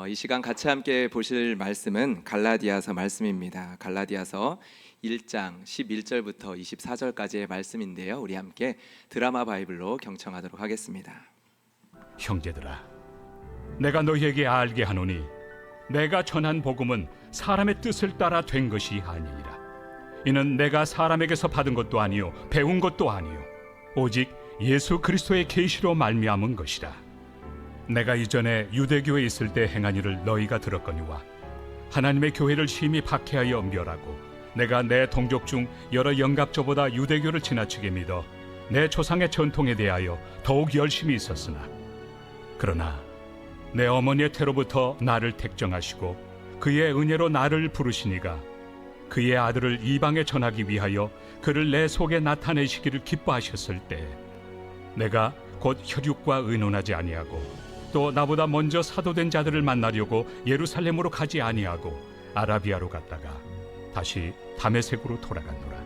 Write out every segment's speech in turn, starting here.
이 시간 같이 함께 보실 말씀은 갈라디아서 말씀입니다. 갈라디아서 1장 11절부터 24절까지의 말씀인데요. 우리 함께 드라마 바이블로 경청하도록 하겠습니다. 형제들아, 내가 너희에게 알게 하노니 내가 전한 복음은 사람의 뜻을 따라 된 것이 아니니라. 이는 내가 사람에게서 받은 것도 아니요 배운 것도 아니요 오직 예수 그리스도의 계시로 말미암은 것이라. 내가 이전에 유대교에 있을 때 행한 일을 너희가 들었거니와 하나님의 교회를 심히 박해하여 멸하고 내가 내 동족 중 여러 영갑조보다 유대교를 지나치게 믿어 내 조상의 전통에 대하여 더욱 열심히 있었으나, 그러나 내 어머니의 태로부터 나를 택정하시고 그의 은혜로 나를 부르시니가 그의 아들을 이방에 전하기 위하여 그를 내 속에 나타내시기를 기뻐하셨을 때 내가 곧 혈육과 의논하지 아니하고 또 나보다 먼저 사도된 자들을 만나려고 예루살렘으로 가지 아니하고 아라비아로 갔다가 다시 다메섹으로 돌아갔노라.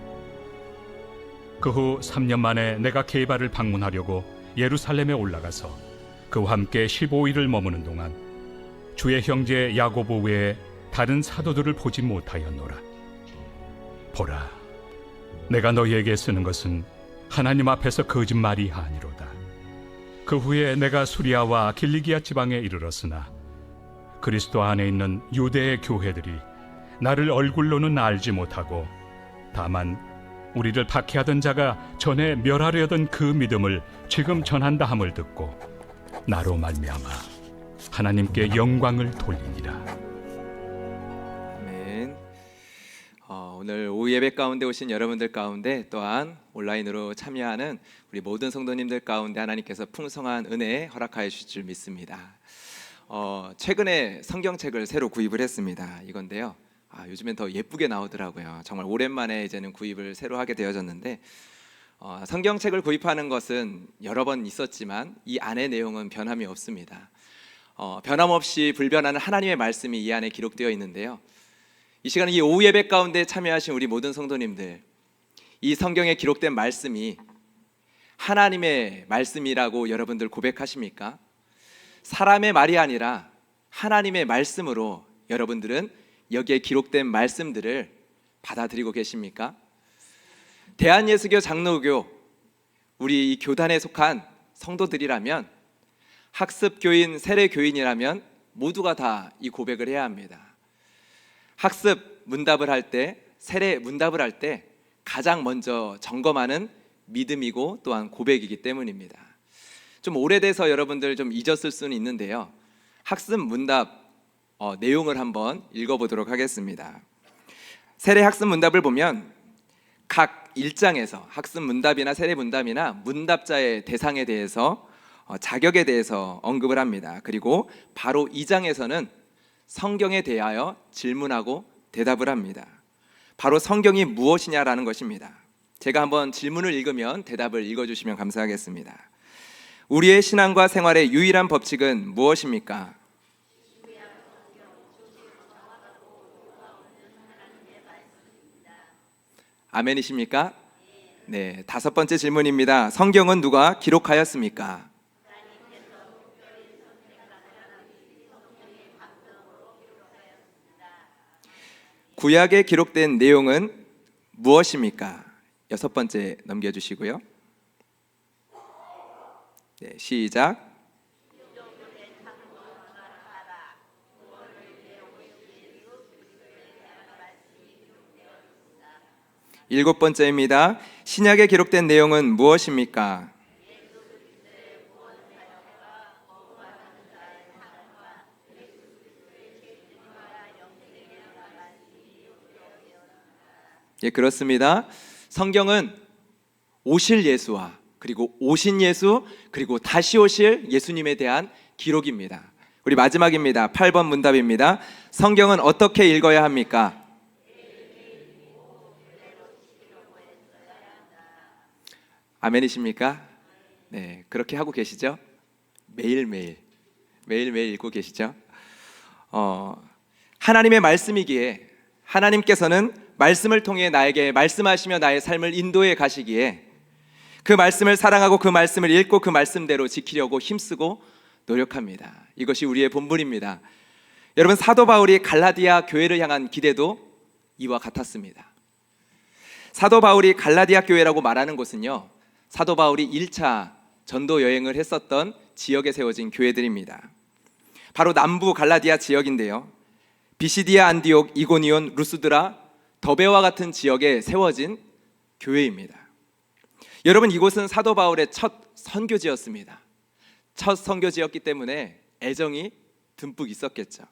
그 후 3년 만에 내가 게바를 방문하려고 예루살렘에 올라가서 그와 함께 15일을 머무는 동안 주의 형제 야고보 외에 다른 사도들을 보지 못하였노라. 보라, 내가 너희에게 쓰는 것은 하나님 앞에서 거짓말이 아니로다. 그 후에 내가 수리아와 길리기아 지방에 이르렀으나 그리스도 안에 있는 유대의 교회들이 나를 얼굴로는 알지 못하고 다만 우리를 박해하던 자가 전에 멸하려던 그 믿음을 지금 전한다 함을 듣고 나로 말미암아 하나님께 영광을 돌리니라. 아멘. 오늘 오후 예배 가운데 오신 여러분들 가운데 또한 온라인으로 참여하는 우리 모든 성도님들 가운데 하나님께서 풍성한 은혜 허락하여 주실 줄 믿습니다. 최근에 성경책을 새로 구입을 했습니다. 이건데요. 요즘엔 더 예쁘게 나오더라고요. 정말 오랜만에 이제는 구입을 새로 하게 되어졌는데, 성경책을 구입하는 것은 여러 번 있었지만 이 안의 내용은 변함이 없습니다. 변함없이 불변하는 하나님의 말씀이 이 안에 기록되어 있는데요. 이 시간 이 오후 예배 가운데 참여하신 우리 모든 성도님들, 이 성경에 기록된 말씀이 하나님의 말씀이라고 여러분들 고백하십니까? 사람의 말이 아니라 하나님의 말씀으로 여러분들은 여기에 기록된 말씀들을 받아들이고 계십니까? 대한예수교 장로교, 우리 이 교단에 속한 성도들이라면, 학습교인, 세례교인이라면 모두가 다 이 고백을 해야 합니다. 학습 문답을 할 때, 세례 문답을 할 때 가장 먼저 점검하는 믿음이고 또한 고백이기 때문입니다. 좀 오래돼서 여러분들 좀 잊었을 수는 있는데요. 학습 문답 내용을 한번 읽어보도록 하겠습니다. 세례 학습 문답을 보면 각 1장에서 학습 문답이나 세례 문답이나 문답자의 대상에 대해서 자격에 대해서 언급을 합니다. 그리고 바로 2장에서는 성경에 대하여 질문하고 대답을 합니다. 바로 성경이 무엇이냐라는 것입니다. 제가 한번 질문을 읽으면 대답을 읽어주시면 감사하겠습니다. 우리의 신앙과 생활의 유일한 법칙은 무엇입니까? 아멘이십니까? 네, 5번째 질문입니다. 성경은 누가 기록하였습니까? 구약에 기록된 내용은 무엇입니까? 6번째 넘겨주시고요. 네, 시작. 일곱 번째입니다. 신약에 기록된 내용은 무엇입니까? 예, 그렇습니다. 성경은 오실 예수와 그리고 오신 예수 그리고 다시 오실 예수님에 대한 기록입니다. 우리 마지막입니다. 8번 문답입니다. 성경은 어떻게 읽어야 합니까? 아멘이십니까? 네, 그렇게 하고 계시죠? 매일매일 읽고 계시죠? 하나님의 말씀이기에 하나님께서는 말씀을 통해 나에게 말씀하시며 나의 삶을 인도해 가시기에 그 말씀을 사랑하고 그 말씀을 읽고 그 말씀대로 지키려고 힘쓰고 노력합니다. 이것이 우리의 본분입니다. 여러분, 사도 바울이 갈라디아 교회를 향한 기대도 이와 같았습니다. 사도 바울이 갈라디아 교회라고 말하는 곳은요, 사도 바울이 1차 전도 여행을 했었던 지역에 세워진 교회들입니다. 바로 남부 갈라디아 지역인데요, 비시디아, 안디옥, 이고니온, 루스드라, 더베와 같은 지역에 세워진 교회입니다. 여러분, 이곳은 사도 바울의 첫 선교지였습니다. 첫 선교지였기 때문에 애정이 듬뿍 있었겠죠.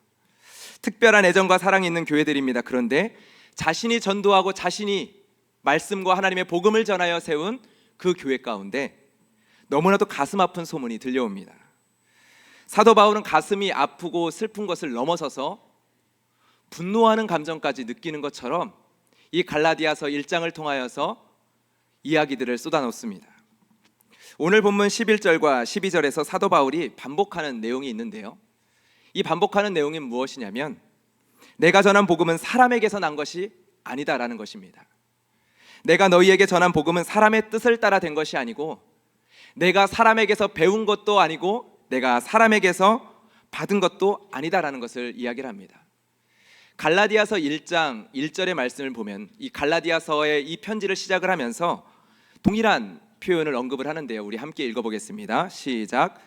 특별한 애정과 사랑이 있는 교회들입니다. 그런데 자신이 전도하고 자신이 말씀과 하나님의 복음을 전하여 세운 그 교회 가운데 너무나도 가슴 아픈 소문이 들려옵니다. 사도 바울은 가슴이 아프고 슬픈 것을 넘어서서 분노하는 감정까지 느끼는 것처럼 이 갈라디아서 1장을 통하여서 이야기들을 쏟아놓습니다. 오늘 본문 11절과 12절에서 사도 바울이 반복하는 내용이 있는데요, 이 반복하는 내용이 무엇이냐면 내가 전한 복음은 사람에게서 난 것이 아니다라는 것입니다. 내가 너희에게 전한 복음은 사람의 뜻을 따라 된 것이 아니고 내가 사람에게서 배운 것도 아니고 내가 사람에게서 받은 것도 아니다라는 것을 이야기를 합니다. 갈라디아서 1장 1절의 말씀을 보면 이 갈라디아서의 이 편지를 시작을 하면서 동일한 표현을 언급을 하는데요, 우리 함께 읽어보겠습니다. 시작.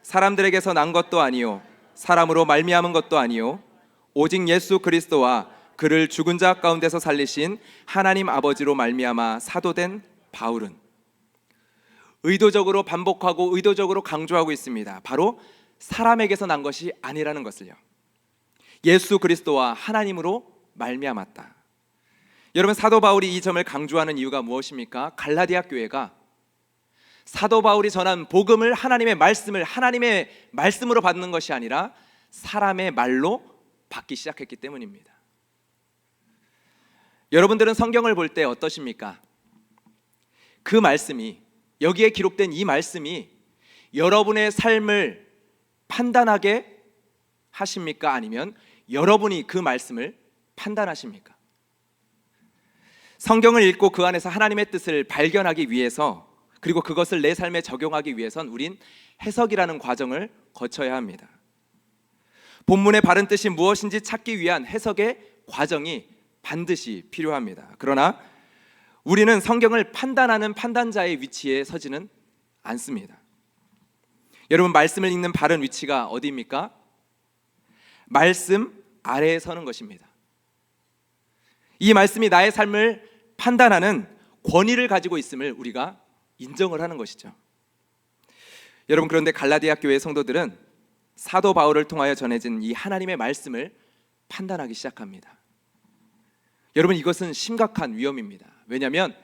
사람들에게서 난 것도 아니요 사람으로 말미암은 것도 아니요 오직 예수 그리스도와 그를 죽은 자 가운데서 살리신 하나님 아버지로 말미암아 사도된 바울은, 의도적으로 반복하고 의도적으로 강조하고 있습니다. 바로 사람에게서 난 것이 아니라는 것을요, 예수 그리스도와 하나님으로 말미암았다. 여러분, 사도 바울이 이 점을 강조하는 이유가 무엇입니까? 갈라디아 교회가 사도 바울이 전한 복음을 하나님의 말씀으로 받는 것이 아니라 사람의 말로 받기 시작했기 때문입니다. 여러분들은 성경을 볼 때 어떠십니까? 그 말씀이, 여기에 기록된 이 말씀이 여러분의 삶을 판단하게 하십니까? 아니면 여러분이 그 말씀을 판단하십니까? 성경을 읽고 그 안에서 하나님의 뜻을 발견하기 위해서, 그리고 그것을 내 삶에 적용하기 위해선 우린 해석이라는 과정을 거쳐야 합니다. 본문의 바른 뜻이 무엇인지 찾기 위한 해석의 과정이 반드시 필요합니다. 그러나 우리는 성경을 판단하는 판단자의 위치에 서지는 않습니다. 여러분, 말씀을 읽는 바른 위치가 어디입니까? 말씀 아래에 서는 것입니다. 이 말씀이 나의 삶을 판단하는 권위를 가지고 있음을 우리가 인정을 하는 것이죠. 여러분, 그런데 갈라디아 교회 성도들은 사도 바울을 통하여 전해진 이 하나님의 말씀을 판단하기 시작합니다. 여러분, 이것은 심각한 위험입니다. 왜냐하면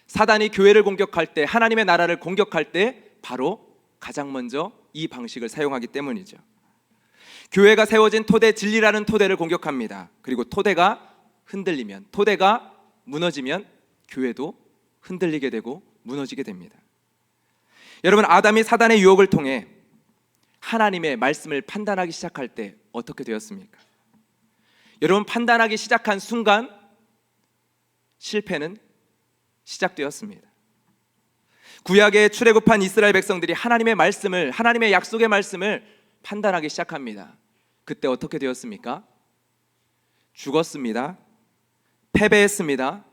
사단이 교회를 공격할 때, 하나님의 나라를 공격할 때 바로 가장 먼저 이 방식을 사용하기 때문이죠. 교회가 세워진 토대, 진리라는 토대를 공격합니다. 그리고 토대가 흔들리면, 토대가 무너지면 교회도 흔들리게 되고 무너지게 됩니다. 여러분, 아담이 사단의 유혹을 통해 하나님의 말씀을 판단하기 시작할 때 어떻게 되었습니까? 여러분, 판단하기 시작한 순간 실패는 시작되었습니다. 구약에 출애굽한 이스라엘 백성들이 하나님의 말씀을, 하나님의 약속의 말씀을 판단하기 시작합니다. 그때 어떻게 되었습니까? 죽었습니다. 패배했습니다.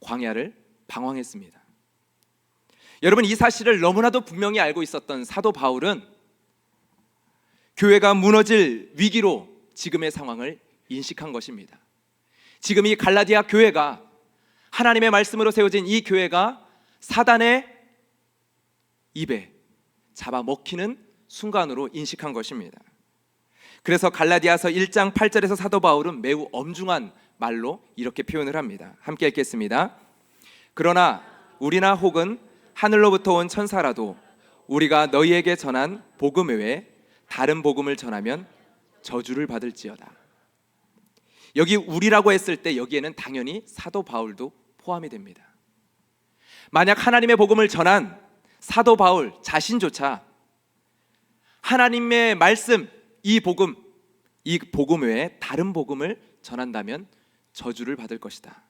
광야를 방황했습니다. 여러분, 이 사실을 너무나도 분명히 알고 있었던 사도 바울은 교회가 무너질 위기로 지금의 상황을 인식한 것입니다. 지금 이 갈라디아 교회가, 하나님의 말씀으로 세워진 이 교회가 사단의 입에 잡아먹히는 순간으로 인식한 것입니다. 그래서 갈라디아서 1장 8절에서 사도 바울은 매우 엄중한 말로 이렇게 표현을 합니다. 함께 읽겠습니다. 그러나 우리나 혹은 하늘로부터 온 천사라도 우리가 너희에게 전한 복음 외에 다른 복음을 전하면 저주를 받을지어다. 여기 우리라고 했을 때 여기에는 당연히 사도 바울도 포함이 됩니다. 만약 하나님의 복음을 전한 사도 바울 자신조차 하나님의 말씀, 이 복음 외에 다른 복음을 전한다면 저주를 받을 것이다.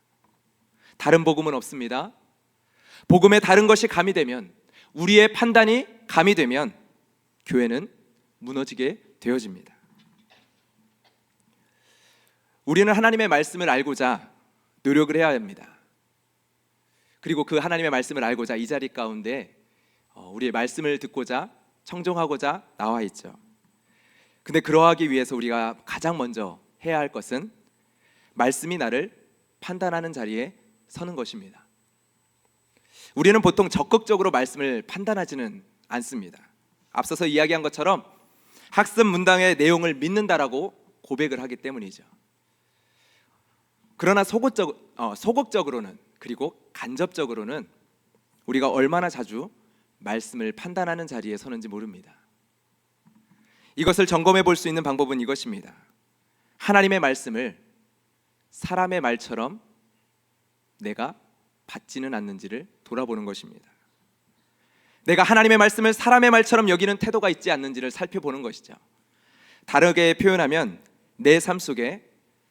다른 복음은 없습니다. 복음에 다른 것이 가미되면, 우리의 판단이 가미되면 교회는 무너지게 되어집니다. 우리는 하나님의 말씀을 알고자 노력을 해야 합니다. 그리고 그 하나님의 말씀을 알고자 이 자리 가운데 우리의 말씀을 듣고자 청종하고자 나와 있죠. 근데 그러하기 위해서 우리가 가장 먼저 해야 할 것은 말씀이 나를 판단하는 자리에 서는 것입니다. 우리는 보통 적극적으로 말씀을 판단하지는 않습니다. 앞서서 이야기한 것처럼 학습 문답의 내용을 믿는다라고 고백을 하기 때문이죠. 그러나 소극적으로는, 그리고 간접적으로는 우리가 얼마나 자주 말씀을 판단하는 자리에 서는지 모릅니다. 이것을 점검해 볼 수 있는 방법은 이것입니다. 하나님의 말씀을 사람의 말처럼 내가 받지는 않는지를 돌아보는 것입니다. 내가 하나님의 말씀을 사람의 말처럼 여기는 태도가 있지 않는지를 살펴보는 것이죠. 다르게 표현하면 내 삶 속에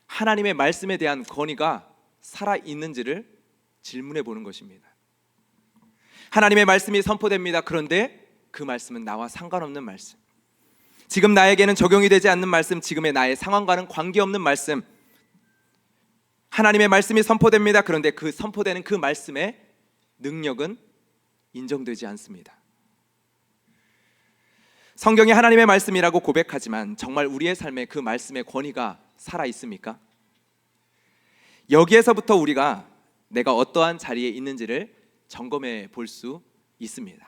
하나님의 말씀에 대한 권위가 살아있는지를 질문해 보는 것입니다. 하나님의 말씀이 선포됩니다. 그런데 그 말씀은 나와 상관없는 말씀, 지금 나에게는 적용이 되지 않는 말씀, 지금의 나의 상황과는 관계없는 말씀. 하나님의 말씀이 선포됩니다. 그런데 그 선포되는 그 말씀의 능력은 인정되지 않습니다. 성경이 하나님의 말씀이라고 고백하지만 정말 우리의 삶에 그 말씀의 권위가 살아 있습니까? 여기에서부터 우리가 내가 어떠한 자리에 있는지를 점검해 볼 수 있습니다.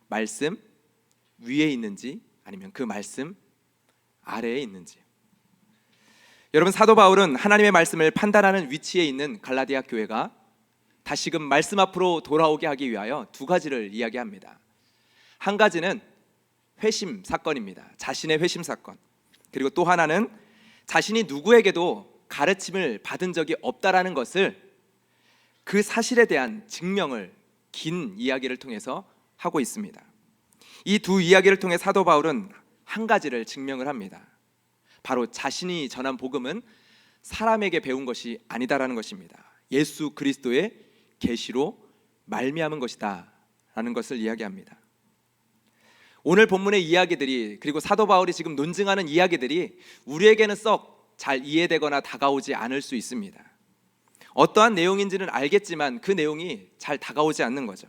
말씀 위에 있는지 아니면 그 말씀 아래에 있는지. 여러분, 사도 바울은 하나님의 말씀을 판단하는 위치에 있는 갈라디아 교회가 다시금 말씀 앞으로 돌아오게 하기 위하여 두 가지를 이야기합니다. 한 가지는 회심 사건입니다. 자신의 회심 사건. 그리고 또 하나는 자신이 누구에게도 가르침을 받은 적이 없다라는 것을, 그 사실에 대한 증명을 긴 이야기를 통해서 하고 있습니다. 이 두 이야기를 통해 사도 바울은 한 가지를 증명을 합니다. 바로 자신이 전한 복음은 사람에게 배운 것이 아니다라는 것입니다. 예수 그리스도의 계시로 말미암은 것이다 라는 것을 이야기합니다. 오늘 본문의 이야기들이, 그리고 사도 바울이 지금 논증하는 이야기들이 우리에게는 썩 잘 이해되거나 다가오지 않을 수 있습니다. 어떠한 내용인지는 알겠지만 그 내용이 잘 다가오지 않는 거죠.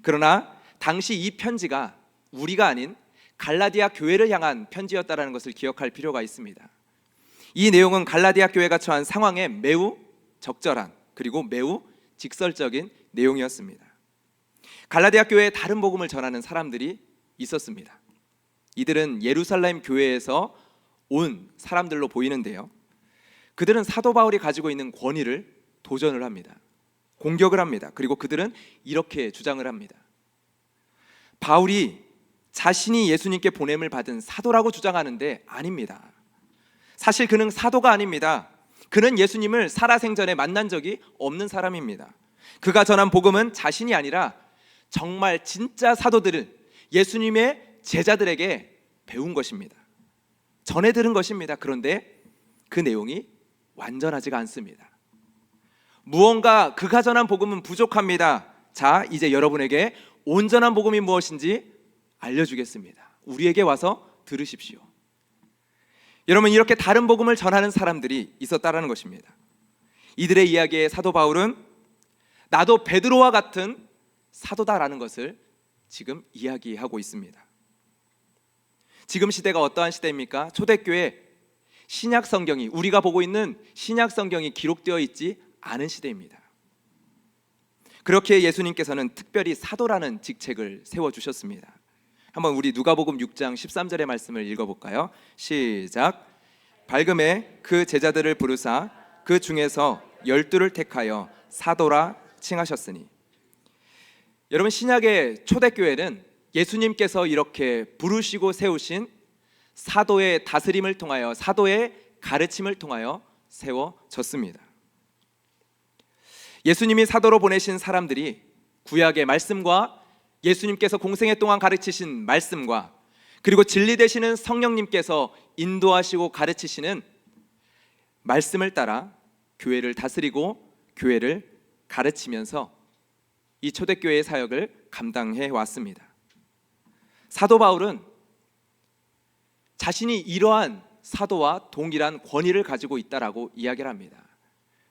그러나 당시 이 편지가 우리가 아닌 갈라디아 교회를 향한 편지였다는 것을 기억할 필요가 있습니다. 이 내용은 갈라디아 교회가 처한 상황에 매우 적절한, 그리고 매우 직설적인 내용이었습니다. 갈라디아 교회에 다른 복음을 전하는 사람들이 있었습니다. 이들은 예루살렘 교회에서 온 사람들로 보이는데요, 그들은 사도 바울이 가지고 있는 권위를 도전을 합니다. 공격을 합니다. 그리고 그들은 이렇게 주장을 합니다. 바울이 자신이 예수님께 보냄을 받은 사도라고 주장하는데 아닙니다. 사실 그는 사도가 아닙니다. 그는 예수님을 살아생전에 만난 적이 없는 사람입니다. 그가 전한 복음은 자신이 아니라 정말 진짜 사도들을, 예수님의 제자들에게 배운 것입니다. 전해 들은 것입니다. 그런데 그 내용이 완전하지가 않습니다. 무언가 그가 전한 복음은 부족합니다. 자, 이제 여러분에게 온전한 복음이 무엇인지 알려주겠습니다. 우리에게 와서 들으십시오. 여러분, 이렇게 다른 복음을 전하는 사람들이 있었다라는 것입니다. 이들의 이야기에 사도 바울은 나도 베드로와 같은 사도다라는 것을 지금 이야기하고 있습니다. 지금 시대가 어떠한 시대입니까? 초대교회 신약 성경이, 우리가 보고 있는 신약 성경이 기록되어 있지 않은 시대입니다. 그렇게 예수님께서는 특별히 사도라는 직책을 세워주셨습니다. 한번 우리 누가복음 6장 13절의 말씀을 읽어볼까요? 시작. 발금에 그 제자들을 부르사 그 중에서 12를 택하여 사도라 칭하셨으니. 여러분, 신약의 초대교회는 예수님께서 이렇게 부르시고 세우신 사도의 다스림을 통하여, 사도의 가르침을 통하여 세워졌습니다. 예수님이 사도로 보내신 사람들이 구약의 말씀과 예수님께서 공생애 동안 가르치신 말씀과, 그리고 진리 되시는 성령님께서 인도하시고 가르치시는 말씀을 따라 교회를 다스리고 교회를 가르치면서 이 초대교회의 사역을 감당해 왔습니다. 사도 바울은 자신이 이러한 사도와 동일한 권위를 가지고 있다라고 이야기를 합니다.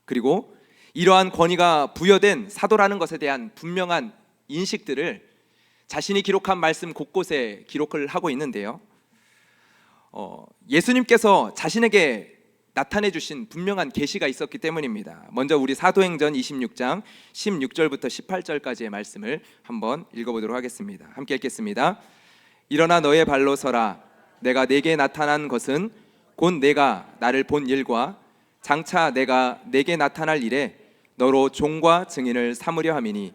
그리고 이러한 권위가 부여된 사도라는 것에 대한 분명한 인식들을 자신이 기록한 말씀 곳곳에 기록을 하고 있는데요. 예수님께서 자신에게 나타내 주신 분명한 계시가 있었기 때문입니다. 먼저 우리 사도행전 26장 16절부터 18절까지의 말씀을 한번 읽어보도록 하겠습니다. 함께 읽겠습니다. 일어나 너의 발로 서라. 내가 네게 나타난 것은 곧 내가 나를 본 일과 장차 내가 네게 나타날 일에 너로 종과 증인을 삼으려 함이니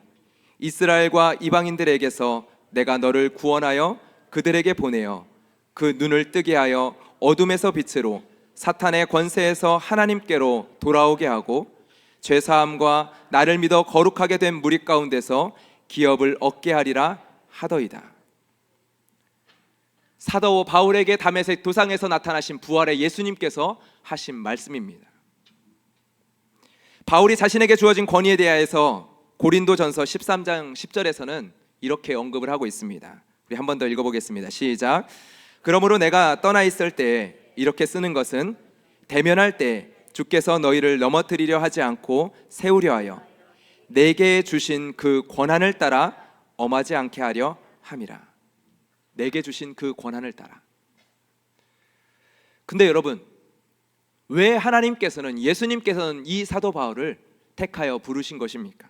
이스라엘과 이방인들에게서 내가 너를 구원하여 그들에게 보내어 그 눈을 뜨게 하여 어둠에서 빛으로 사탄의 권세에서 하나님께로 돌아오게 하고 죄사함과 나를 믿어 거룩하게 된 무리 가운데서 기업을 얻게 하리라 하더이다. 사도 바울에게 다메섹 도상에서 나타나신 부활의 예수님께서 하신 말씀입니다. 바울이 자신에게 주어진 권위에 대하여서 고린도전서 13장 10절에서는 이렇게 언급을 하고 있습니다. 우리 한 번 더 읽어보겠습니다. 시작. 그러므로 내가 떠나 있을 때 이렇게 쓰는 것은 대면할 때 주께서 너희를 넘어뜨리려 하지 않고 세우려 하여 내게 주신 그 권한을 따라 엄하지 않게 하려 함이라. 내게 주신 그 권한을 따라. 근데 여러분, 왜 하나님께서는, 예수님께서는 이 사도 바울을 택하여 부르신 것입니까?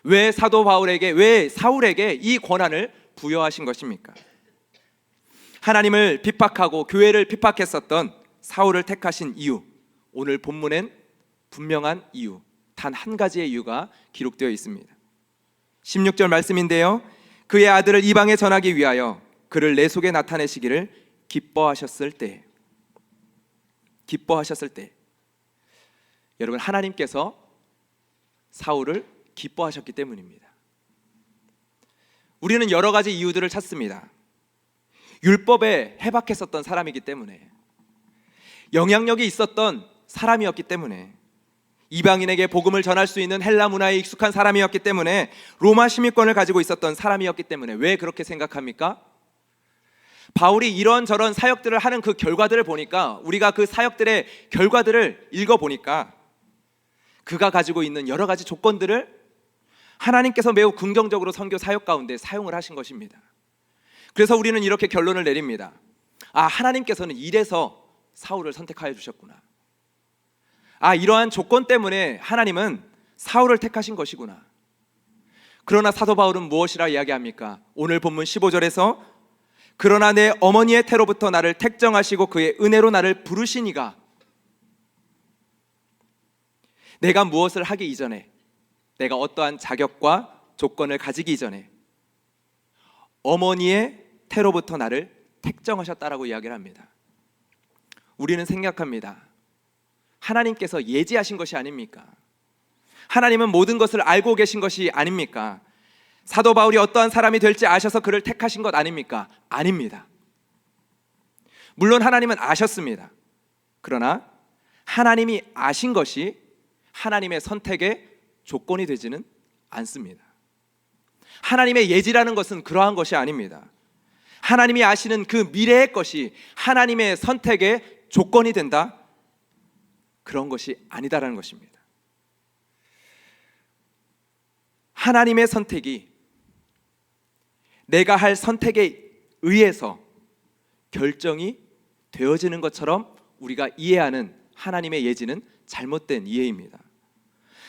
왜 사도 바울에게, 왜 사울에게 이 권한을 부여하신 것입니까? 하나님을 핍박하고 교회를 핍박했었던 사울을 택하신 이유, 오늘 본문엔 분명한 이유, 단 한 가지의 이유가 기록되어 있습니다. 16절 말씀인데요, 그의 아들을 이방에 전하기 위하여 그를 내 속에 나타내시기를 기뻐하셨을 때. 여러분, 하나님께서 사울을 기뻐하셨기 때문입니다. 우리는 여러 가지 이유들을 찾습니다. 율법에 해박했었던 사람이기 때문에, 영향력이 있었던 사람이었기 때문에, 이방인에게 복음을 전할 수 있는 헬라 문화에 익숙한 사람이었기 때문에, 로마 시민권을 가지고 있었던 사람이었기 때문에. 왜 그렇게 생각합니까? 바울이 이런저런 사역들을 하는 그 결과들을 보니까, 우리가 그 사역들의 결과들을 읽어보니까 그가 가지고 있는 여러 가지 조건들을 하나님께서 매우 긍정적으로 선교 사역 가운데 사용을 하신 것입니다. 그래서 우리는 이렇게 결론을 내립니다. 아, 하나님께서는 이래서 사울을 선택하여 주셨구나. 아, 이러한 조건 때문에 하나님은 사울을 택하신 것이구나. 그러나 사도 바울은 무엇이라 이야기합니까? 오늘 본문 15절에서 그러나 내 어머니의 태로부터 나를 택정하시고 그의 은혜로 나를 부르시니가. 내가 무엇을 하기 이전에, 내가 어떠한 자격과 조건을 가지기 이전에 어머니의 태로부터 나를 택정하셨다라고 이야기를 합니다. 우리는 생각합니다. 하나님께서 예지하신 것이 아닙니까? 하나님은 모든 것을 알고 계신 것이 아닙니까? 사도 바울이 어떠한 사람이 될지 아셔서 그를 택하신 것 아닙니까? 아닙니다. 물론 하나님은 아셨습니다. 그러나 하나님이 아신 것이 하나님의 선택의 조건이 되지는 않습니다. 하나님의 예지라는 것은 그러한 것이 아닙니다. 하나님이 아시는 그 미래의 것이 하나님의 선택의 조건이 된다? 그런 것이 아니다라는 것입니다. 하나님의 선택이 내가 할 선택에 의해서 결정이 되어지는 것처럼 우리가 이해하는 하나님의 예지는 잘못된 이해입니다.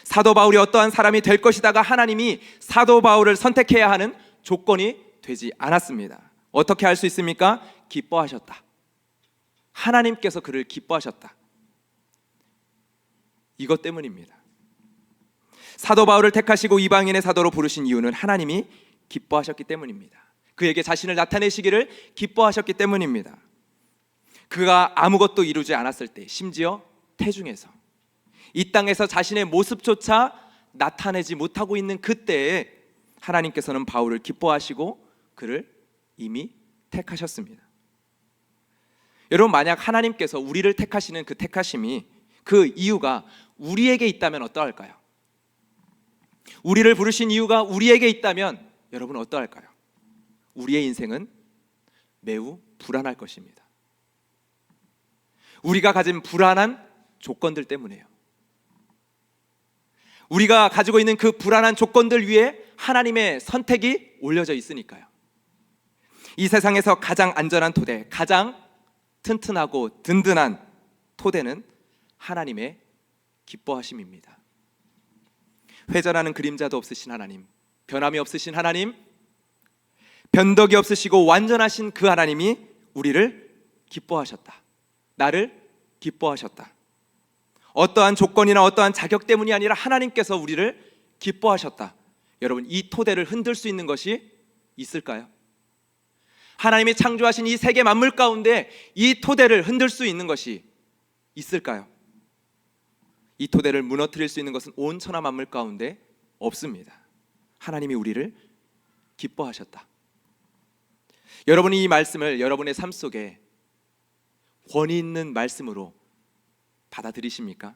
사도 바울이 어떠한 사람이 될 것이다가 하나님이 사도 바울을 선택해야 하는 조건이 되지 않았습니다. 어떻게 할 수 있습니까? 기뻐하셨다. 하나님께서 그를 기뻐하셨다. 이것 때문입니다. 사도 바울을 택하시고 이방인의 사도로 부르신 이유는 하나님이 기뻐하셨기 때문입니다. 그에게 자신을 나타내시기를 기뻐하셨기 때문입니다. 그가 아무것도 이루지 않았을 때, 심지어 태중에서 이 땅에서 자신의 모습조차 나타내지 못하고 있는 그때에 하나님께서는 바울을 기뻐하시고 그를 이미 택하셨습니다. 여러분, 만약 하나님께서 우리를 택하시는 그 택하심이, 그 이유가 우리에게 있다면 어떠할까요? 우리를 부르신 이유가 우리에게 있다면 여러분은 어떠할까요? 우리의 인생은 매우 불안할 것입니다. 우리가 가진 불안한 조건들 때문에요. 우리가 가지고 있는 그 불안한 조건들 위에 하나님의 선택이 올려져 있으니까요. 이 세상에서 가장 안전한 토대, 가장 튼튼하고 든든한 토대는 하나님의 기뻐하심입니다. 회전하는 그림자도 없으신 하나님, 변함이 없으신 하나님, 변덕이 없으시고 완전하신 그 하나님이 우리를 기뻐하셨다. 나를 기뻐하셨다. 어떠한 조건이나 어떠한 자격 때문이 아니라 하나님께서 우리를 기뻐하셨다. 여러분, 이 토대를 흔들 수 있는 것이 있을까요? 하나님이 창조하신 이 세계 만물 가운데 이 토대를 흔들 수 있는 것이 있을까요? 이 토대를 무너뜨릴 수 있는 것은 온 천하 만물 가운데 없습니다. 하나님이 우리를 기뻐하셨다. 여러분이 이 말씀을 여러분의 삶 속에 권위 있는 말씀으로 받아들이십니까?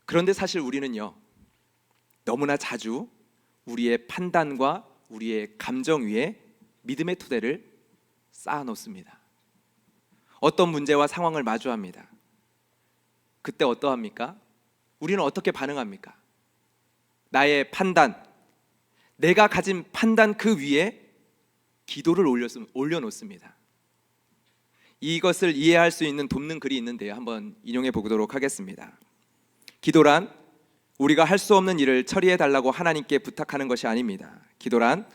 그런데 사실 우리는요, 너무나 자주 우리의 판단과 우리의 감정 위에 믿음의 토대를 쌓아 놓습니다. 어떤 문제와 상황을 마주합니다. 그때 어떠합니까? 우리는 어떻게 반응합니까? 나의 판단, 내가 가진 판단 그 위에 기도를 올려놓습니다. 이것을 이해할 수 있는 돕는 글이 있는데요, 한번 인용해 보도록 하겠습니다. 기도란 우리가 할 수 없는 일을 처리해 달라고 하나님께 부탁하는 것이 아닙니다. 기도란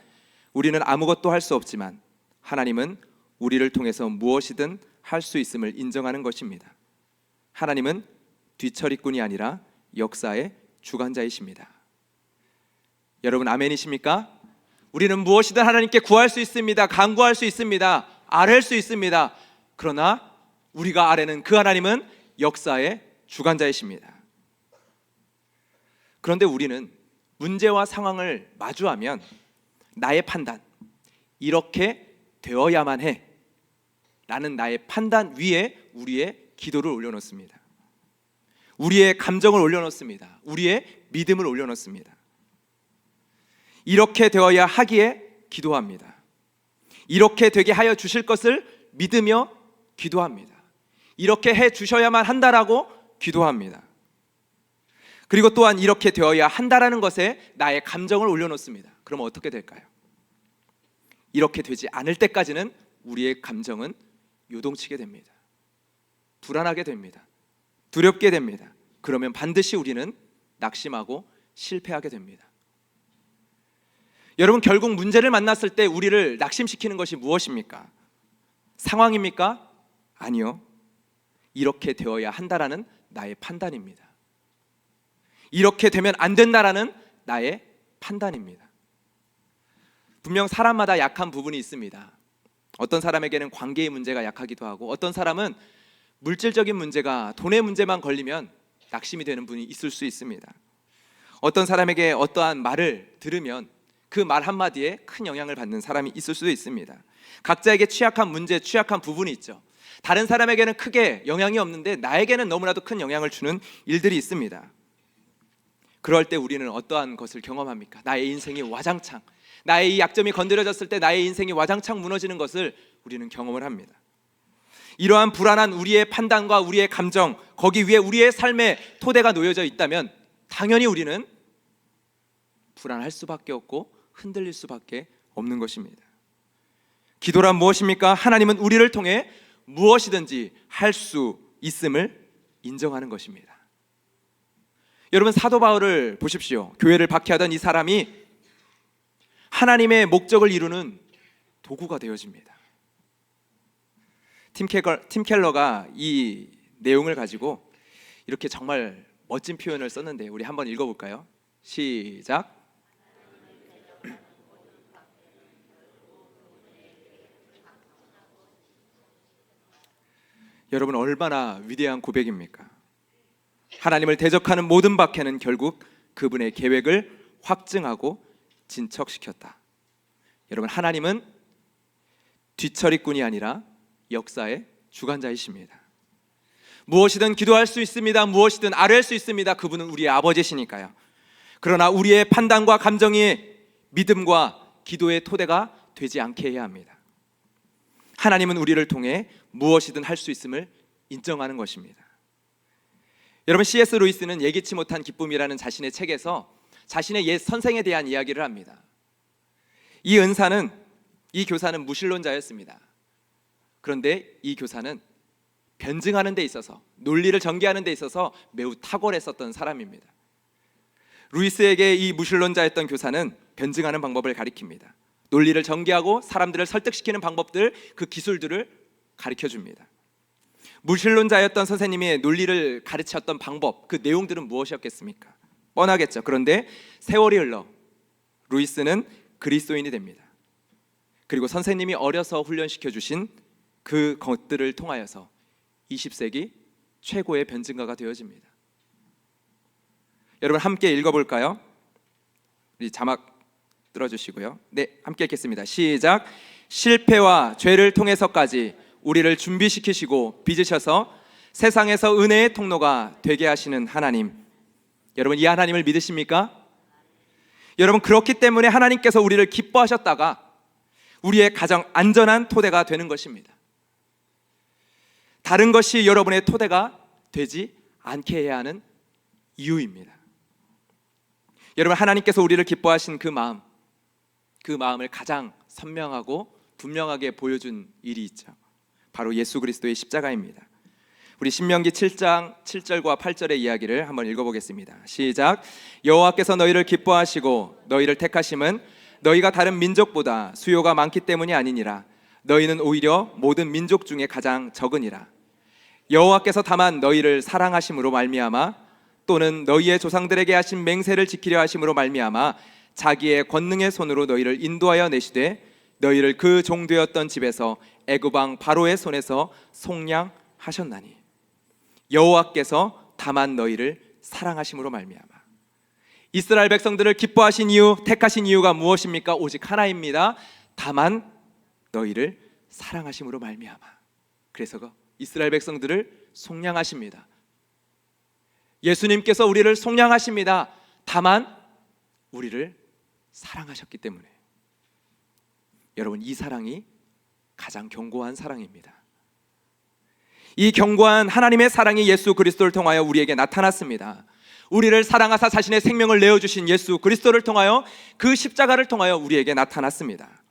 우리는 아무것도 할 수 없지만 하나님은 우리를 통해서 무엇이든 할 수 있음을 인정하는 것입니다. 하나님은 뒤처리꾼이 아니라 역사의 주관자이십니다. 여러분, 아멘이십니까? 우리는 무엇이든 하나님께 구할 수 있습니다. 간구할 수 있습니다. 아뢰 수 있습니다. 그러나 우리가 아뢰는 그 하나님은 역사의 주관자이십니다. 그런데 우리는 문제와 상황을 마주하면 나의 판단, 이렇게 되어야만 해 라는 나의 판단 위에 우리의 기도를 올려놓습니다. 우리의 감정을 올려놓습니다. 우리의 믿음을 올려놓습니다. 이렇게 되어야 하기에 기도합니다. 이렇게 되게 하여 주실 것을 믿으며 기도합니다. 이렇게 해 주셔야만 한다라고 기도합니다. 그리고 또한 이렇게 되어야 한다라는 것에 나의 감정을 올려놓습니다. 그럼 어떻게 될까요? 이렇게 되지 않을 때까지는 우리의 감정은 요동치게 됩니다. 불안하게 됩니다. 두렵게 됩니다. 그러면 반드시 우리는 낙심하고 실패하게 됩니다. 여러분, 결국 문제를 만났을 때 우리를 낙심시키는 것이 무엇입니까? 상황입니까? 아니요. 이렇게 되어야 한다라는 나의 판단입니다. 이렇게 되면 안 된다라는 나의 판단입니다. 분명 사람마다 약한 부분이 있습니다. 어떤 사람에게는 관계의 문제가 약하기도 하고, 어떤 사람은 물질적인 문제가, 돈의 문제만 걸리면 낙심이 되는 분이 있을 수 있습니다. 어떤 사람에게 어떠한 말을 들으면 그 말 한마디에 큰 영향을 받는 사람이 있을 수도 있습니다. 각자에게 취약한 문제, 취약한 부분이 있죠. 다른 사람에게는 크게 영향이 없는데 나에게는 너무나도 큰 영향을 주는 일들이 있습니다. 그럴 때 우리는 어떠한 것을 경험합니까? 나의 인생이 와장창, 나의 이 약점이 건드려졌을 때 나의 인생이 와장창 무너지는 것을 우리는 경험을 합니다. 이러한 불안한 우리의 판단과 우리의 감정, 거기 위에 우리의 삶의 토대가 놓여져 있다면 당연히 우리는 불안할 수밖에 없고 흔들릴 수밖에 없는 것입니다. 기도란 무엇입니까? 하나님은 우리를 통해 무엇이든지 할 수 있음을 인정하는 것입니다. 여러분, 사도 바울을 보십시오. 교회를 박해하던 이 사람이 하나님의 목적을 이루는 도구가 되어집니다. 팀 켈러가 이 내용을 가지고 이렇게 정말 멋진 표현을 썼는데 우리 한번 읽어볼까요? 시작. 여러분, 얼마나 위대한 고백입니까? 하나님을 대적하는 모든 박해는 결국 그분의 계획을 확증하고 진척시켰다. 여러분, 하나님은 뒤처리꾼이 아니라 역사의 주관자이십니다. 무엇이든 기도할 수 있습니다. 무엇이든 아뢰할 수 있습니다. 그분은 우리의 아버지시니까요. 그러나 우리의 판단과 감정이 믿음과 기도의 토대가 되지 않게 해야 합니다. 하나님은 우리를 통해 무엇이든 할 수 있음을 인정하는 것입니다. 여러분, C.S. 루이스는 예기치 못한 기쁨이라는 자신의 책에서 자신의 옛 선생에 대한 이야기를 합니다. 이 교사는 무신론자였습니다. 그런데 이 교사는 변증하는 데 있어서, 논리를 전개하는 데 있어서 매우 탁월했었던 사람입니다. 루이스에게 이 무신론자였던 교사는 변증하는 방법을 가리킵니다. 논리를 전개하고 사람들을 설득시키는 방법들, 그 기술들을 가르쳐줍니다. 무신론자였던 선생님이 논리를 가르쳤던 방법, 그 내용들은 무엇이었겠습니까? 뻔하겠죠. 그런데 세월이 흘러 루이스는 그리스도인이 됩니다. 그리고 선생님이 어려서 훈련시켜 주신 그 것들을 통하여서 20세기 최고의 변증가가 되어집니다. 여러분, 함께 읽어볼까요? 우리 자막 들어주시고요. 네, 함께 읽겠습니다. 시작. 실패와 죄를 통해서까지 우리를 준비시키시고 빚으셔서 세상에서 은혜의 통로가 되게 하시는 하나님, 여러분, 이 하나님을 믿으십니까? 여러분, 그렇기 때문에 하나님께서 우리를 기뻐하셨다가 우리의 가장 안전한 토대가 되는 것입니다. 다른 것이 여러분의 토대가 되지 않게 해야 하는 이유입니다. 여러분, 하나님께서 우리를 기뻐하신 그 마음을 가장 선명하고 분명하게 보여준 일이 있죠. 바로 예수 그리스도의 십자가입니다. 우리 신명기 7장 7절과 8절의 이야기를 한번 읽어보겠습니다. 시작. 여호와께서 너희를 기뻐하시고 너희를 택하심은 너희가 다른 민족보다 수요가 많기 때문이 아니니라. 너희는 오히려 모든 민족 중에 가장 적으니라. 여호와께서 다만 너희를 사랑하심으로 말미암아 또는 너희의 조상들에게 하신 맹세를 지키려 하심으로 말미암아 자기의 권능의 손으로 너희를 인도하여 내시되 너희를 그 종되었던 집에서 애굽 왕 바로의 손에서 속량하셨나니 여호와께서 다만 너희를 사랑하심으로 말미암아. 이스라엘 백성들을 기뻐하신 이유, 택하신 이유가 무엇입니까? 오직 하나입니다. 다만 너희를 사랑하심으로 말미암아. 그래서 이스라엘 백성들을 속량하십니다. 예수님께서 우리를 속량하십니다. 다만 우리를 사랑하셨기 때문에. 여러분, 이 사랑이 가장 견고한 사랑입니다. 이 견고한 하나님의 사랑이 예수 그리스도를 통하여 우리에게 나타났습니다. 우리를 사랑하사 자신의 생명을 내어주신 예수 그리스도를 통하여, 그 십자가를 통하여 우리에게 나타났습니다.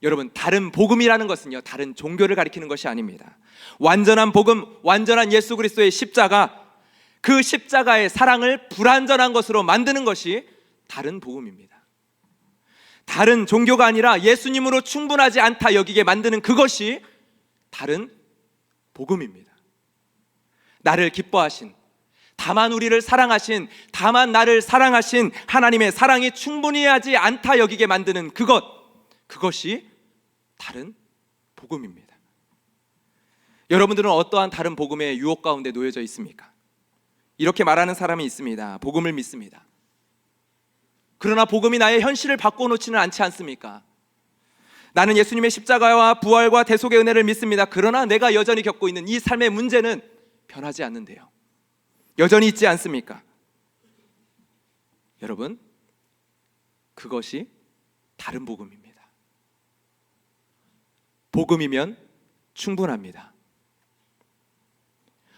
여러분, 다른 복음이라는 것은요, 다른 종교를 가리키는 것이 아닙니다. 완전한 복음, 완전한 예수 그리스도의 십자가, 그 십자가의 사랑을 불완전한 것으로 만드는 것이 다른 복음입니다. 다른 종교가 아니라 예수님으로 충분하지 않다 여기게 만드는 그것이 다른 복음입니다. 나를 기뻐하신, 다만 우리를 사랑하신, 다만 나를 사랑하신 하나님의 사랑이 충분히 하지 않다 여기게 만드는 그것이 다른 복음입니다. 여러분들은 어떠한 다른 복음의 유혹 가운데 놓여져 있습니까? 이렇게 말하는 사람이 있습니다. 복음을 믿습니다. 그러나 복음이 나의 현실을 바꿔놓지는 않지 않습니까? 나는 예수님의 십자가와 부활과 대속의 은혜를 믿습니다. 그러나 내가 여전히 겪고 있는 이 삶의 문제는 변하지 않는데요. 여전히 있지 않습니까? 여러분, 그것이 다른 복음입니다. 복음이면 충분합니다.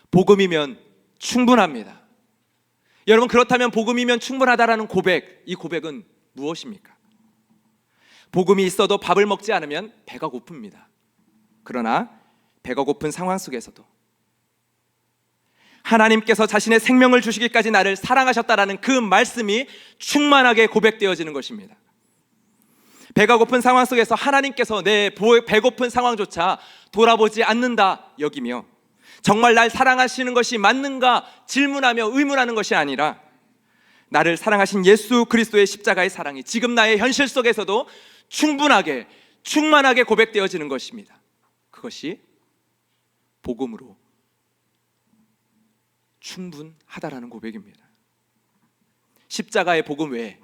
복음이면 충분합니다. 여러분, 그렇다면 복음이면 충분하다라는 고백, 이 고백은 무엇입니까? 복음이 있어도 밥을 먹지 않으면 배가 고픕니다. 그러나 배가 고픈 상황 속에서도 하나님께서 자신의 생명을 주시기까지 나를 사랑하셨다라는 그 말씀이 충만하게 고백되어지는 것입니다. 배가 고픈 상황 속에서 하나님께서 내 배고픈 상황조차 돌아보지 않는다 여기며, 정말 날 사랑하시는 것이 맞는가 질문하며 의문하는 것이 아니라 나를 사랑하신 예수 그리스도의 십자가의 사랑이 지금 나의 현실 속에서도 충분하게, 충만하게 고백되어지는 것입니다. 그것이 복음으로 충분하다라는 고백입니다. 십자가의 복음 외에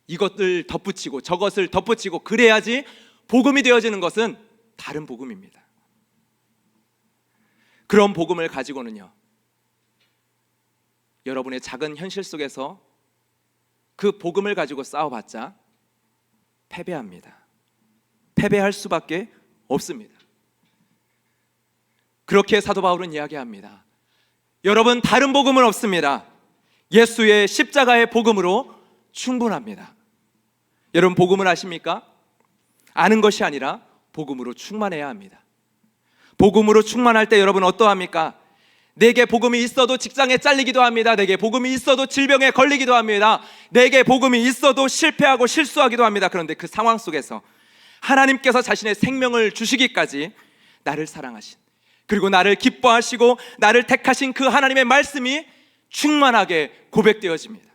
이것을 덧붙이고 저것을 덧붙이고 그래야지 복음이 되어지는 것은 다른 복음입니다. 그런 복음을 가지고는요, 여러분의 작은 현실 속에서 그 복음을 가지고 싸워봤자 패배합니다. 패배할 수밖에 없습니다. 그렇게 사도 바울은 이야기합니다. 여러분, 다른 복음은 없습니다. 예수의 십자가의 복음으로 충분합니다. 여러분, 복음을 아십니까? 아는 것이 아니라 복음으로 충만해야 합니다. 복음으로 충만할 때 여러분 어떠합니까? 내게 복음이 있어도 직장에 잘리기도 합니다. 내게 복음이 있어도 질병에 걸리기도 합니다. 내게 복음이 있어도 실패하고 실수하기도 합니다. 그런데 그 상황 속에서 하나님께서 자신의 생명을 주시기까지 나를 사랑하신, 그리고 나를 기뻐하시고 나를 택하신 그 하나님의 말씀이 충만하게 고백되어집니다.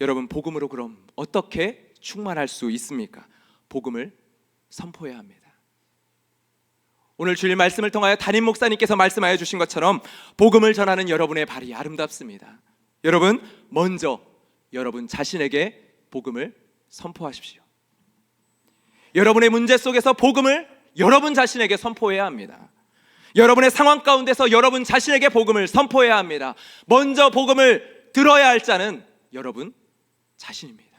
여러분, 복음으로 그럼 어떻게 충만할 수 있습니까? 복음을 선포해야 합니다. 오늘 주일 말씀을 통하여 담임 목사님께서 말씀하여 주신 것처럼 복음을 전하는 여러분의 발이 아름답습니다. 여러분, 먼저 여러분 자신에게 복음을 선포하십시오. 여러분의 문제 속에서 복음을 여러분 자신에게 선포해야 합니다. 여러분의 상황 가운데서 여러분 자신에게 복음을 선포해야 합니다. 먼저 복음을 들어야 할 자는 여러분 자신입니다.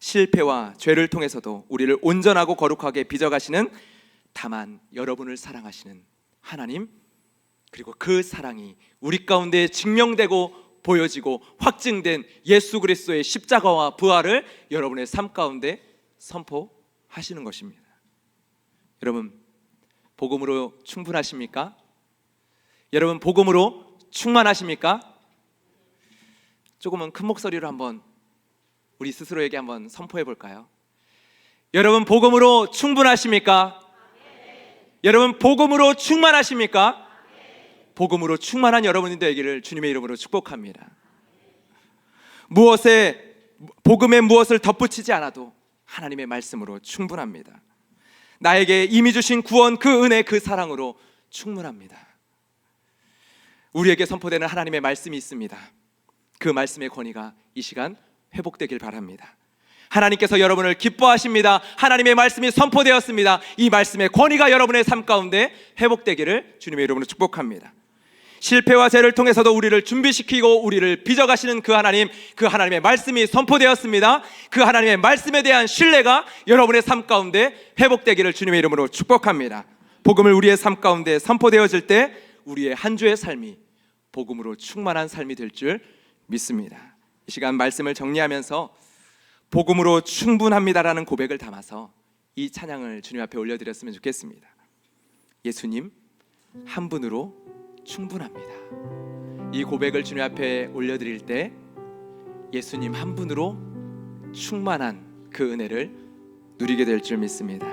실패와 죄를 통해서도 우리를 온전하고 거룩하게 빚어가시는, 다만 여러분을 사랑하시는 하나님, 그리고 그 사랑이 우리 가운데 증명되고 보여지고 확증된 예수 그리스도의 십자가와 부활을 여러분의 삶 가운데 선포하시는 것입니다. 여러분, 복음으로 충분하십니까? 여러분, 복음으로 충만하십니까? 조금은 큰 목소리로 한번 우리 스스로에게 한번 선포해 볼까요? 여러분, 복음으로 충분하십니까? 여러분, 복음으로 충만하십니까? 복음으로 충만한 여러분이 되기를 주님의 이름으로 축복합니다. 복음에 무엇을 덧붙이지 않아도 하나님의 말씀으로 충분합니다. 나에게 이미 주신 구원, 그 은혜, 그 사랑으로 충분합니다. 우리에게 선포되는 하나님의 말씀이 있습니다. 그 말씀의 권위가 이 시간 회복되길 바랍니다. 하나님께서 여러분을 기뻐하십니다. 하나님의 말씀이 선포되었습니다. 이 말씀의 권위가 여러분의 삶 가운데 회복되기를 주님의 이름으로 축복합니다. 실패와 죄를 통해서도 우리를 준비시키고 우리를 빚어가시는 그 하나님, 그 하나님의 말씀이 선포되었습니다. 그 하나님의 말씀에 대한 신뢰가 여러분의 삶 가운데 회복되기를 주님의 이름으로 축복합니다. 복음을 우리의 삶 가운데 선포되어질 때 우리의 한 주의 삶이 복음으로 충만한 삶이 될 줄 믿습니다. 이 시간 말씀을 정리하면서 복음으로 충분합니다라는 고백을 담아서 이 찬양을 주님 앞에 올려드렸으면 좋겠습니다. 예수님 한 분으로 충분합니다. 이 고백을 주님 앞에 올려드릴 때 예수님 한 분으로 충만한 그 은혜를 누리게 될 줄 믿습니다.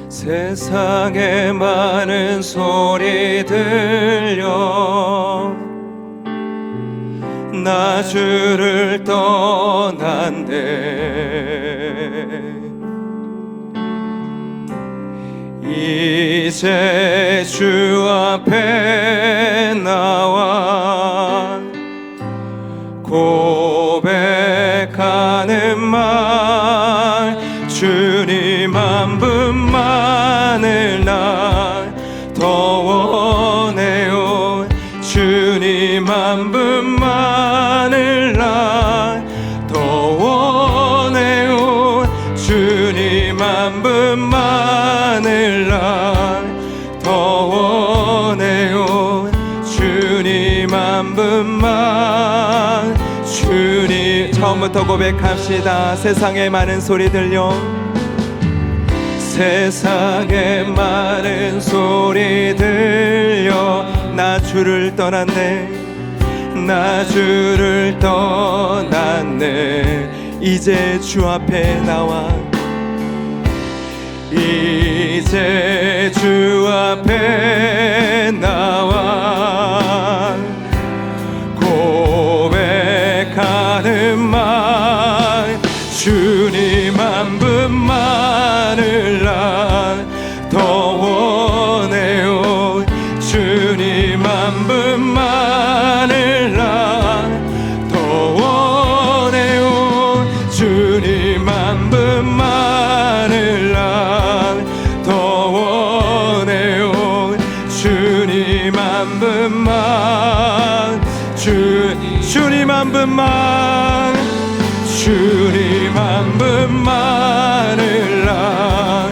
세상에 많은 소리 들려 나 주를 떠난대 이제 주 앞에 나와 고백하는 말 주님 한 분만을 나 더 원해요 주님 한 분만을 나 더 원해요 주님 한 분만을 나 더 원해요 주님 한 분만 주님 처음부터 고백합시다. 세상에 많은 소리 들려 세상에 많은 소리 들려 나 주를 떠났네 나 주를 떠났네 이제 주 앞에 나와 이제 주 앞에 나와 고백하는 말 주님 한 분만을 나 더 원해요 주님 한 분만을 나 더 원해요 주님 한 분만을 나 더 원해요 주님 한 분만 주 주님 한 분만, 주님 한 분만을 나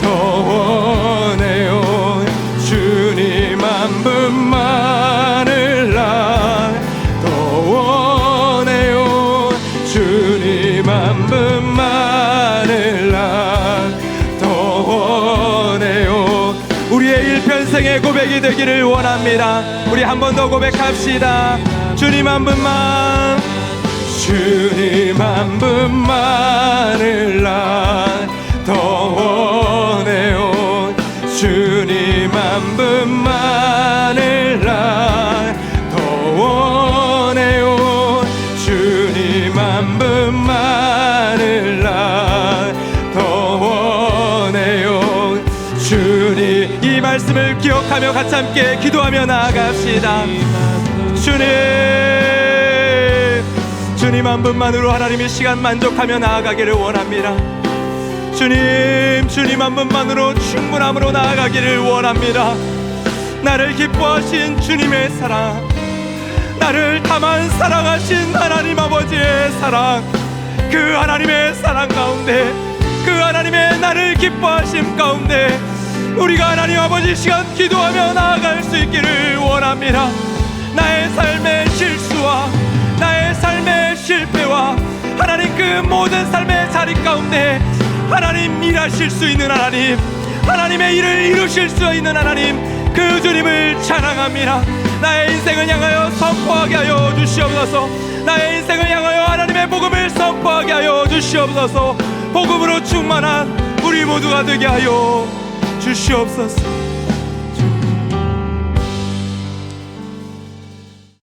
더 원해요. 주님 한 분만을 나 더 원해요. 주님 한 분만을 나 더 원해요. 우리의 일평생의 고백이 되기를 원합니다. 우리 한 번 더 고백합시다. 주님 한 분만, 주님 한 분만을 나 더 원해요. 주님 한 분만을 나 더 원해요. 주님 한 분만을 나 더 원해요. 주님, 이 말씀을 기억하며 같이 함께 기도하며 나아갑시다. 주님 한 분만으로 하나님의 시간 만족하며 나아가기를 원합니다. 주님 한 분만으로 충분함으로 나아가기를 원합니다. 나를 기뻐하신 주님의 사랑, 나를 다만 사랑하신 하나님 아버지의 사랑, 그 하나님의 사랑 가운데, 그 하나님의 나를 기뻐하심 가운데 우리가 하나님 아버지 시간 기도하며 나아갈 수 있기를 원합니다. 나의 삶의 실수와 나의 삶의 실패와 하나님 그 모든 삶의 자리 가운데 하나님 일하실 수 있는 하나님, 하나님의 일을 이루실 수 있는 하나님, 그 주님을 찬양합니다. 나의 인생을 향하여 선포하게 하여 주시옵소서. 나의 인생을 향하여 하나님의 복음을 선포하게 하여 주시옵소서. 복음으로 충만한 우리 모두가 되게 하여 주시옵소서.